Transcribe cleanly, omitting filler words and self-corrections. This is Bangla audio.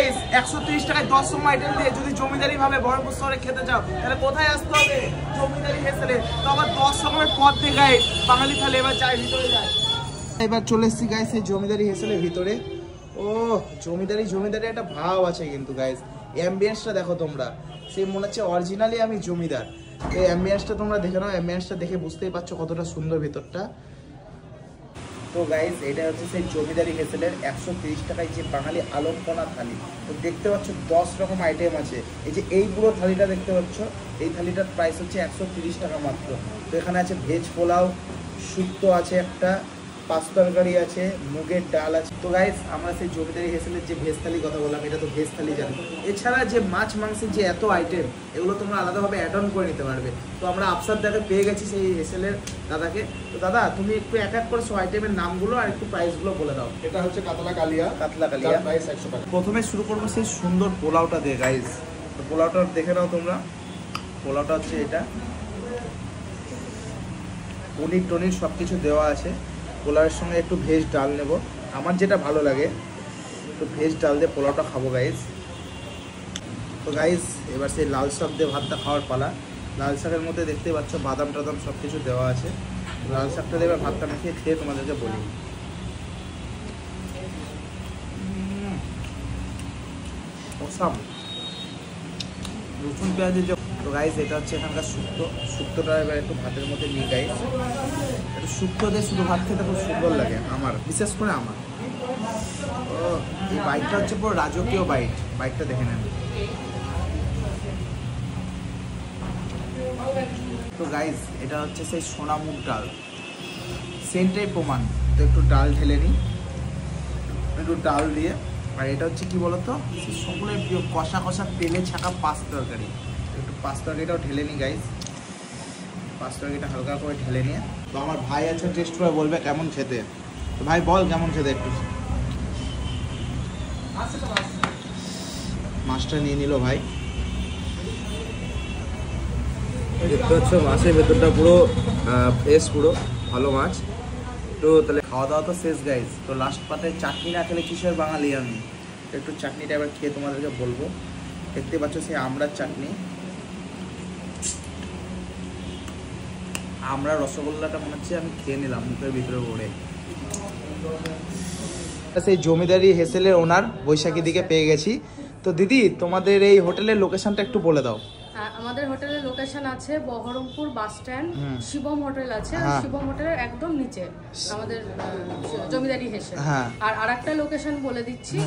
গাইস 130 টাকায় 10 রকম আইটেম দিয়ে যদি জমিদারি ভাবে বহরমপুর শহরে খেতে চাও তাহলে কোথায় আসতে হবে? জমিদারি হেসেলে। তো আবার 10 রকমের পদ দিয়ে গাইস বাঙালি থালি এবার যাই ভিতরে যায়। এবার চলে এসেছি গাইস এই জমিদারি হেসেলের ভিতরে। ও জমিদারি একটা ভাব আছে কিন্তু গাইস। অ্যাম্বিয়েন্সটা দেখো তোমরা, সে মনে হচ্ছে অরিজিনালি আমি জমিদার। এই অ্যাম্বিয়েন্সটা তোমরা দেখে নাও, অ্যাম্বিয়েন্সটা দেখে বুঝতেই পারছো কতটা সুন্দর ভিতরটা। তো গাইস এটা হচ্ছে সেই জমিদারি হেসেলের 130 টাকায় যে বাঙালি আলমপনা থালি। তো দেখতে পাচ্ছ 10 রকম আইটেম আছে। এই যে এই পুরো থালিটা দেখতে পাচ্ছ, এই থালিটার প্রাইস হচ্ছে 130 টাকা মাত্র। তো এখানে আছে ভেজ পোলাও, শুক্তো আছে একটা, পাঁচ তরকারি আছে, মুগের ডাল আছে। তো গাইস আমরা সেই জমিদারি হেসেলের যে ভেজ থালি কথা বললাম, এটা তো ভেজ থালি জানি। এছাড়া যে মাছ মাংসের যে এত আইটেম, এগুলো তোমরা আলাদাভাবে অ্যাড অন করে নিতে পারবে। তো আমরা আফসার দাকে পেয়ে গেছি সেই হেসেলের দাদাকে। তো দাদা তুমি একটু এক এক করে সব আইটেমের নামগুলো আর একটু প্রাইসগুলো বলে দাও। এটা হচ্ছে কাতলা কালিয়া প্রাইস 100 টাকা। প্রথমে শুরু করবো সেই সুন্দর পোলাওটা দিয়ে গাইস। তো পোলাওটা দেখে নাও তোমরা। পোলাওটা হচ্ছে এটা, পনির টনির সব কিছু দেওয়া আছে। পোলাওয়ের সঙ্গে একটু ভেজ ডাল নেব, আমার যেটা ভালো লাগে। তো ভেজ ডাল দিয়ে পোলাওটা খাবো গাইস। তো গাইস এবার সেই লাল শাক দিয়ে ভাতটা খাওয়ার পালা। লাল শাকের মধ্যে দেখতে পাচ্ছ বাদাম টাদাম সব কিছু দেওয়া আছে। লাল শাকটা দিয়ে এবার ভাতটা মেখে খেয়ে তোমাদেরকে বলি। অসাম রসুন পেঁয়াজের যে। তো গাইস এটা হচ্ছে এখানকার শুক্তোটা এবার একটু ভাতের মধ্যে নিই গাইস। একটু শুক্তো দিয়ে শুধু ভাত খেতে খুব সুন্দর লাগে আমার, বিশেষ করে আমার। তো এই বাইকটা হচ্ছে পুরো রাজকীয় বাইকটা দেখে নেন। তো গাইস এটা হচ্ছে সেই সোনা মুগ ডাল, সেন্টাই প্রমাণ। তো একটু ডাল ঢেলে নিই, একটু ডাল দিয়ে। আর এটা হচ্ছে কি বলতো, সকলের প্রিয় কষা কষা তেলে ছাকা পাঁচ তরকারি। একটু পাঁচ তরকারিটাও ঢেলে নিই গাইস। পাঁচ তরকারিটা হালকা করে ঢেলে নিয়ে। তো আমার ভাই আছে টেস্ট করে বলবে কেমন খেতে। তো ভাই বল কেমন খেতে একটু। মাছটা নিয়ে নিল ভাই। দেখতে হচ্ছে মাছের ভেতরটা পুরো ফ্রেশ, পুরো ভালো মাছ। তো তাহলে খাওয়া দাওয়া তো শেষ গাইস। তো লাস্ট পাতে চাটনি না খেলে কিসের বাঙালি আমি। একটু চাটনিটা এবার খেয়ে তোমাদেরকে বলবো। দেখতে পাচ্ছ সেই আমড়ার চাটনি। আমরা রসগোল্লাটা মনে হচ্ছে আমি খেয়ে নিলাম মুখের ভিতরে ভরে। সেই জমিদারি হেসেলের ওনার বৈশাখী দিকে পেয়ে গেছি। তো দিদি তোমাদের এই হোটেলের লোকেশনটা একটু বলে দাও। আমাদের হোটেলের লোকেশন আছে Baharampur bus stand, Shivam hotel আছে, শিবম হোটেলের একদম নিচে আমাদের জমিদারি হেসেল। আর আরেকটা লোকেশন বলে দিচ্ছি,